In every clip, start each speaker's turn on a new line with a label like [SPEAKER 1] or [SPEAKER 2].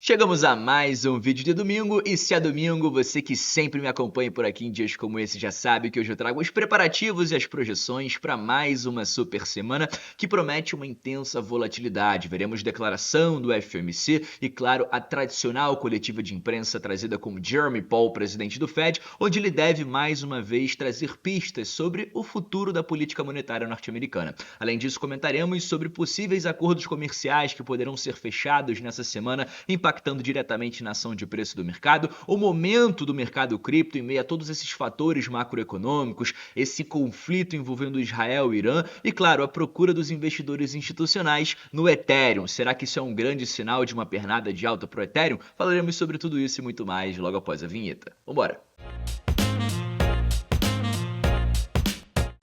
[SPEAKER 1] Chegamos a mais um vídeo de domingo, e se é domingo, você que sempre me acompanha por aqui em dias como esse já sabe que hoje eu trago os preparativos e as projeções para mais uma super semana que promete uma intensa volatilidade. Veremos declaração do FOMC e, claro, a tradicional coletiva de imprensa trazida com Jeremy Powell, presidente do Fed, onde ele deve mais uma vez trazer pistas sobre o futuro da política monetária norte-americana. Além disso, comentaremos sobre possíveis acordos comerciais que poderão ser fechados nessa semana, impactando diretamente na ação de preço do mercado, o momento do mercado cripto em meio a todos esses fatores macroeconômicos, esse conflito envolvendo Israel e Irã e, claro, a procura dos investidores institucionais no Ethereum. Será que isso é um grande sinal de uma pernada de alta para o Ethereum? Falaremos sobre tudo isso e muito mais logo após a vinheta. Vambora!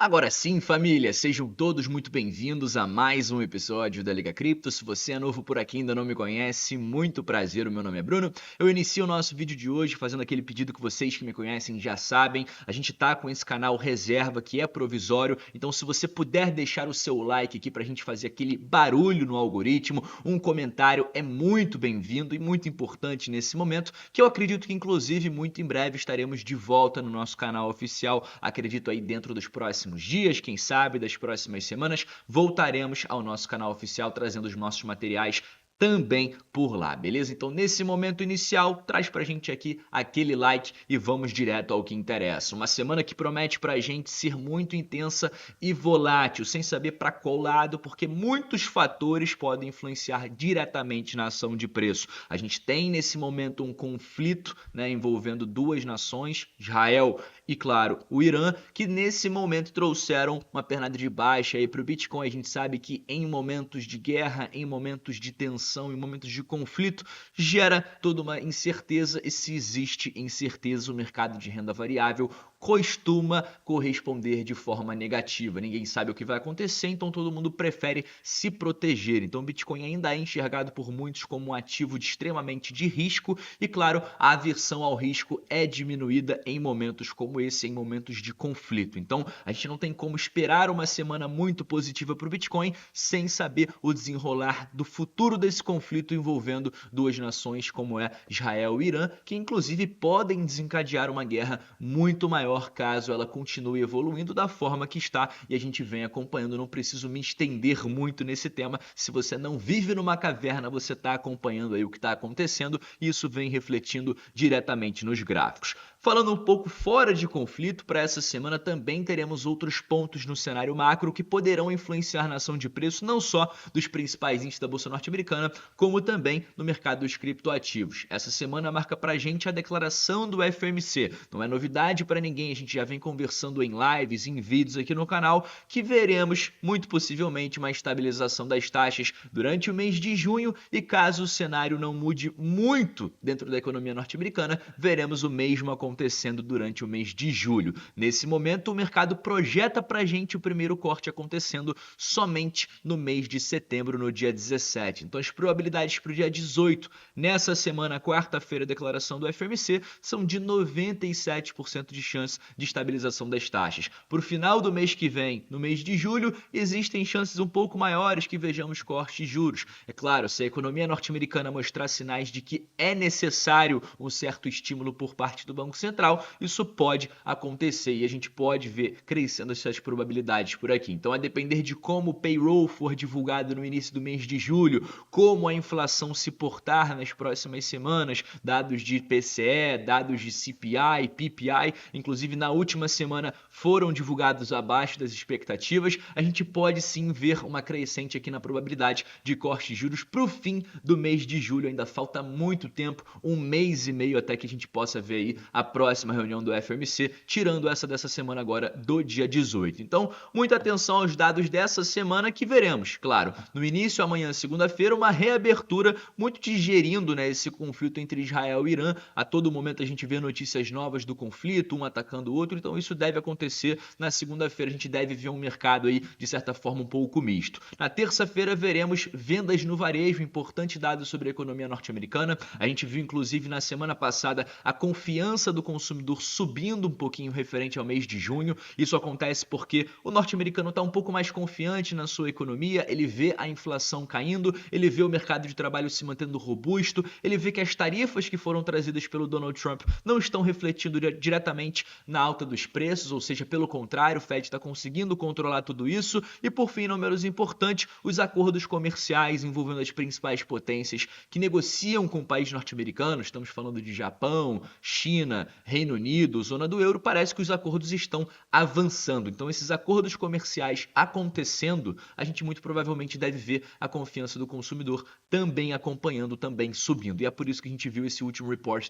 [SPEAKER 1] Agora sim, família, sejam todos muito bem-vindos a mais um episódio da Liga Cripto. Se você é novo por aqui e ainda não me conhece, muito prazer, o meu nome é Bruno. Eu inicio o nosso vídeo de hoje fazendo aquele pedido que vocês que me conhecem já sabem. A gente tá com esse canal reserva que é provisório, então se você puder deixar o seu like aqui pra gente fazer aquele barulho no algoritmo, um comentário é muito bem-vindo e muito importante nesse momento, que eu acredito que inclusive muito em breve estaremos de volta no nosso canal oficial, acredito aí dentro dos próximos dias, quem sabe das próximas semanas, voltaremos ao nosso canal oficial trazendo os nossos materiais também por lá, beleza? Então nesse momento inicial, traz pra gente aqui aquele like e vamos direto ao que interessa. Uma semana que promete pra gente ser muito intensa e volátil, sem saber pra qual lado, porque muitos fatores podem influenciar diretamente na ação de preço. A gente tem nesse momento um conflito, envolvendo duas nações, Israel e, claro, o Irã, que nesse momento trouxeram uma pernada de baixa aí para o Bitcoin. A gente sabe que em momentos de guerra, em momentos de tensão, em momentos de conflito, gera toda uma incerteza, e se existe incerteza, o mercado de renda variável costuma corresponder de forma negativa. Ninguém sabe o que vai acontecer, então todo mundo prefere se proteger. Então o Bitcoin ainda é enxergado por muitos como um ativo extremamente de risco e, claro, a aversão ao risco é diminuída em momentos como esse, em momentos de conflito. Então a gente não tem como esperar uma semana muito positiva para o Bitcoin sem saber o desenrolar do futuro desse conflito envolvendo duas nações como é Israel e Irã, que inclusive podem desencadear uma guerra muito maior caso ela continue evoluindo da forma que está, e a gente vem acompanhando. Não preciso me estender muito nesse tema. Se você não vive numa caverna, você está acompanhando aí o que está acontecendo, e isso vem refletindo diretamente nos gráficos. Falando um pouco fora de conflito, para essa semana também teremos outros pontos no cenário macro que poderão influenciar na ação de preço, não só dos principais índices da Bolsa Norte-Americana, como também no mercado dos criptoativos. Essa semana marca para a gente a declaração do FOMC. Não é novidade para ninguém, a gente já vem conversando em lives, em vídeos aqui no canal, que veremos muito possivelmente uma estabilização das taxas durante o mês de junho, e caso o cenário não mude muito dentro da economia norte-americana, veremos o mesmo acontecendo durante o mês de julho. Nesse momento, o mercado projeta para a gente o primeiro corte acontecendo somente no mês de setembro, no dia 17. Então, as probabilidades para o dia 18, nessa semana, quarta-feira, a declaração do FOMC, são de 97% de chance de estabilização das taxas. Para o final do mês que vem, no mês de julho, existem chances um pouco maiores que vejamos cortes de juros. É claro, se a economia norte-americana mostrar sinais de que é necessário um certo estímulo por parte do Banco Central, isso pode acontecer e a gente pode ver crescendo essas probabilidades por aqui. Então, a depender de como o payroll for divulgado no início do mês de julho, como a inflação se portar nas próximas semanas, dados de PCE, dados de CPI, PPI, inclusive na última semana foram divulgados abaixo das expectativas, a gente pode sim ver uma crescente aqui na probabilidade de corte de juros para o fim do mês de julho. Ainda falta muito tempo, um mês e meio até que a gente possa ver aí a próxima reunião do FOMC, tirando essa dessa semana agora do dia 18. Então, muita atenção aos dados dessa semana que veremos, claro, no início, amanhã, segunda-feira, uma reabertura muito digerindo esse conflito entre Israel e Irã. A todo momento a gente vê notícias novas do conflito, um atacando atacando o outro, então isso deve acontecer na segunda-feira. A gente deve ver um mercado aí, de certa forma, um pouco misto. Na terça-feira veremos vendas no varejo, importante dado sobre a economia norte-americana. A gente viu, inclusive, na semana passada, a confiança do consumidor subindo um pouquinho referente ao mês de junho. Isso acontece porque o norte-americano está um pouco mais confiante na sua economia, ele vê a inflação caindo, ele vê o mercado de trabalho se mantendo robusto, ele vê que as tarifas que foram trazidas pelo Donald Trump não estão refletindo diretamente na alta dos preços, ou seja, pelo contrário, o Fed está conseguindo controlar tudo isso. E por fim, não menos importante, os acordos comerciais envolvendo as principais potências que negociam com o país norte-americano, estamos falando de Japão, China, Reino Unido, zona do euro, parece que os acordos estão avançando. Então esses acordos comerciais acontecendo, a gente muito provavelmente deve ver a confiança do consumidor também acompanhando, também subindo. E é por isso que a gente viu esse último report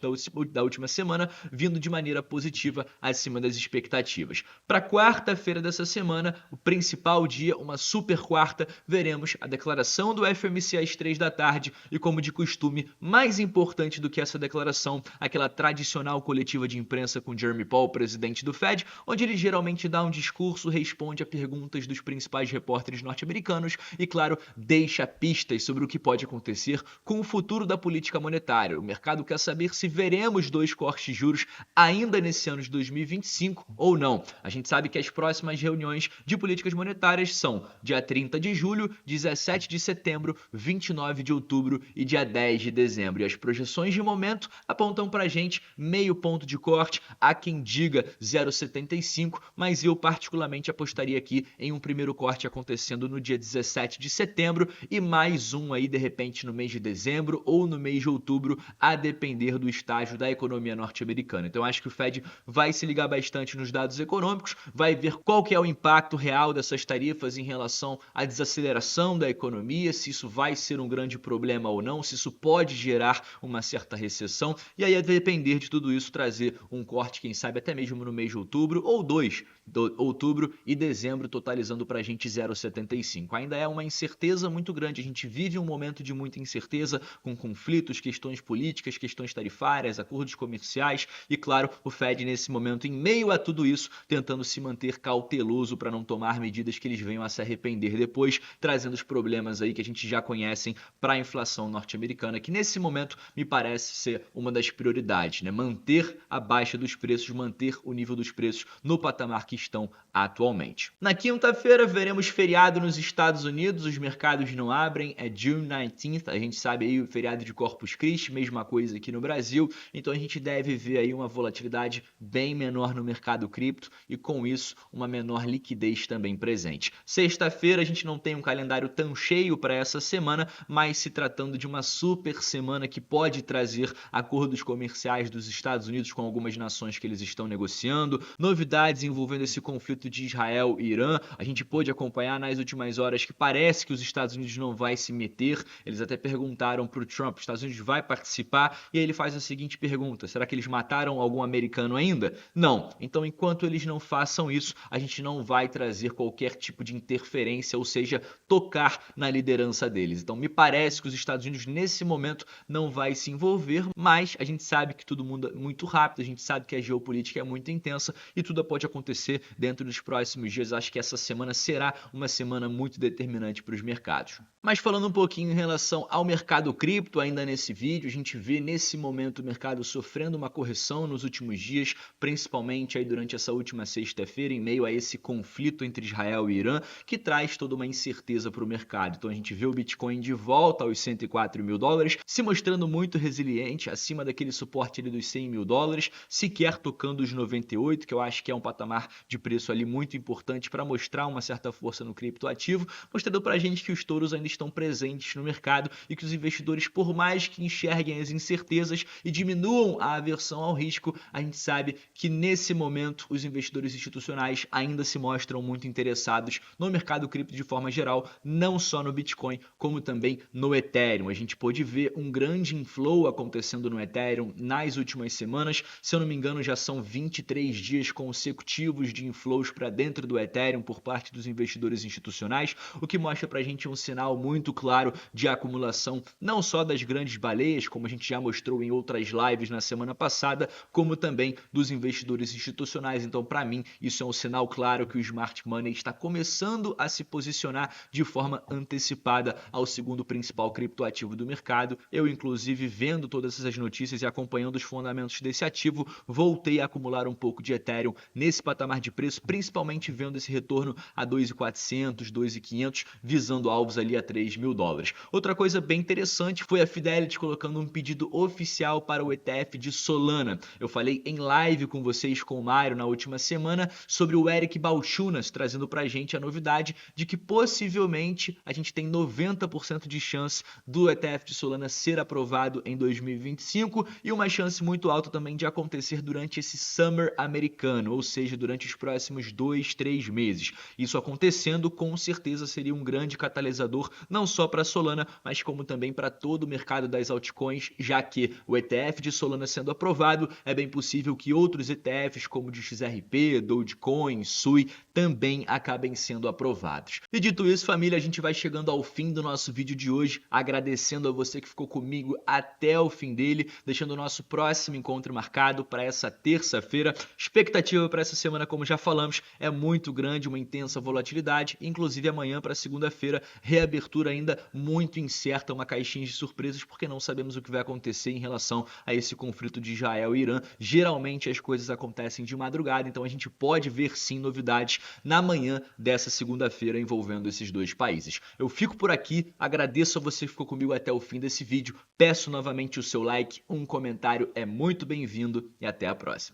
[SPEAKER 1] da última semana vindo de maneira positiva acima das expectativas. Para quarta-feira dessa semana, o principal dia, uma super quarta, veremos a declaração do FOMC às 3 da tarde e, como de costume, mais importante do que essa declaração, aquela tradicional coletiva de imprensa com Jeremy Powell, presidente do Fed, onde ele geralmente dá um discurso, responde a perguntas dos principais repórteres norte-americanos e, claro, deixa pistas sobre o que pode acontecer com o futuro da política monetária. O mercado quer saber se veremos 2 cortes de juros ainda nesse ano de 2025 ou não. A gente sabe que as próximas reuniões de políticas monetárias são dia 30 de julho, 17 de setembro, 29 de outubro e dia 10 de dezembro. E as projeções de momento apontam pra gente meio ponto de corte, há quem diga 0,75, mas eu particularmente apostaria aqui em um primeiro corte acontecendo no dia 17 de setembro e mais um aí de repente no mês de dezembro ou no mês de outubro, a depender do estágio da economia norte-americana. Então eu acho que o Fed vai se ligar bastante nos dados econômicos, vai ver qual que é o impacto real dessas tarifas em relação à desaceleração da economia, se isso vai ser um grande problema ou não, se isso pode gerar uma certa recessão, e aí a depender de tudo isso trazer um corte, quem sabe até mesmo no mês de outubro, ou 2 de outubro e dezembro, totalizando para a gente 0,75. Ainda é uma incerteza muito grande, a gente vive um momento de muita incerteza, com conflitos, questões políticas, questões tarifárias, acordos comerciais e, claro, o Fed nesse momento, em meio a tudo isso, tentando se manter cauteloso para não tomar medidas que eles venham a se arrepender depois, trazendo os problemas aí que a gente já conhece para a inflação norte-americana, que nesse momento me parece ser uma das prioridades, né? Manter a baixa dos preços, manter o nível dos preços no patamar que estão atualmente. Na quinta-feira veremos feriado nos Estados Unidos, os mercados não abrem, é June 19th, a gente sabe aí o feriado de Corpus Christi, mesma coisa aqui no Brasil, então a gente deve ver aí uma volatilidade bem menor no mercado cripto e com isso uma menor liquidez também presente. Sexta-feira a gente não tem um calendário tão cheio para essa semana, mas se tratando de uma super semana que pode trazer acordos comerciais dos Estados Unidos com algumas nações que eles estão negociando, novidades envolvendo esse conflito de Israel e Irã, a gente pôde acompanhar nas últimas horas que parece que os Estados Unidos não vai se meter, eles até perguntaram para o Trump, os Estados Unidos vai participar, e aí ele faz a seguinte pergunta, será que eles mataram algum americano ainda? Não, então enquanto eles não façam isso, a gente não vai trazer qualquer tipo de interferência, ou seja, tocar na liderança deles. Então me parece que os Estados Unidos nesse momento não vai se envolver, mas a gente sabe que tudo muda muito rápido, a gente sabe que a geopolítica é muito intensa e tudo pode acontecer dentro dos próximos dias. Acho que essa semana será uma semana muito determinante para os mercados. Mas falando um pouquinho em relação ao mercado cripto, ainda nesse vídeo, a gente vê nesse momento o mercado sofrendo uma correção nos últimos dias, principalmente aí durante essa última sexta-feira, em meio a esse conflito entre Israel e Irã, que traz toda uma incerteza para o mercado. Então a gente vê o Bitcoin de volta aos 104 mil dólares, se mostrando muito resiliente, acima daquele suporte ali dos 100 mil dólares, sequer tocando os 98, que eu acho que é um patamar de preço ali muito importante para mostrar uma certa força no criptoativo, mostrando para a gente que os touros ainda estão presentes no mercado e que os investidores, por mais que enxerguem as incertezas e diminuam a aversão ao risco, a gente sabe que nesse momento os investidores institucionais ainda se mostram muito interessados no mercado cripto de forma geral, não só no Bitcoin, como também no Ethereum. A gente pôde ver um grande inflow acontecendo no Ethereum nas últimas semanas, se eu não me engano já são 23 dias consecutivos de inflows para dentro do Ethereum por parte dos investidores institucionais, o que mostra para a gente um sinal muito claro de acumulação não só das grandes baleias, como a gente já mostrou em outras lives na semana passada, como também dos investidores investidores institucionais. Então, para mim, isso é um sinal claro que o smart money está começando a se posicionar de forma antecipada ao segundo principal criptoativo do mercado. Eu, inclusive, vendo todas essas notícias e acompanhando os fundamentos desse ativo, voltei a acumular um pouco de Ethereum nesse patamar de preço, principalmente vendo esse retorno a 2.400, 2.500, visando alvos ali a $3.000. Outra coisa bem interessante foi a Fidelity colocando um pedido oficial para o ETF de Solana. Eu falei em live com vocês, com o Mário, na última semana, sobre o Eric Balchunas, trazendo pra gente a novidade de que possivelmente a gente tem 90% de chance do ETF de Solana ser aprovado em 2025 e uma chance muito alta também de acontecer durante esse summer americano, ou seja, durante os próximos 2-3 meses. Isso acontecendo, com certeza seria um grande catalisador, não só para Solana, mas como também para todo o mercado das altcoins, já que o ETF de Solana sendo aprovado, é bem possível que outros ETFs como o de XRP, Dogecoin, Sui, também acabem sendo aprovados. E dito isso, família, a gente vai chegando ao fim do nosso vídeo de hoje, agradecendo a você que ficou comigo até o fim dele, deixando o nosso próximo encontro marcado para essa terça-feira. Expectativa para essa semana, como já falamos, é muito grande, uma intensa volatilidade, inclusive amanhã para segunda-feira, reabertura ainda muito incerta, uma caixinha de surpresas, porque não sabemos o que vai acontecer em relação a esse conflito de Israel e Irã. Geralmente as coisas acontecem de madrugada, então a gente pode ver sim novidades na manhã dessa segunda-feira envolvendo esses dois países. Eu fico por aqui, agradeço a você que ficou comigo até o fim desse vídeo, peço novamente o seu like, um comentário é muito bem-vindo e até a próxima.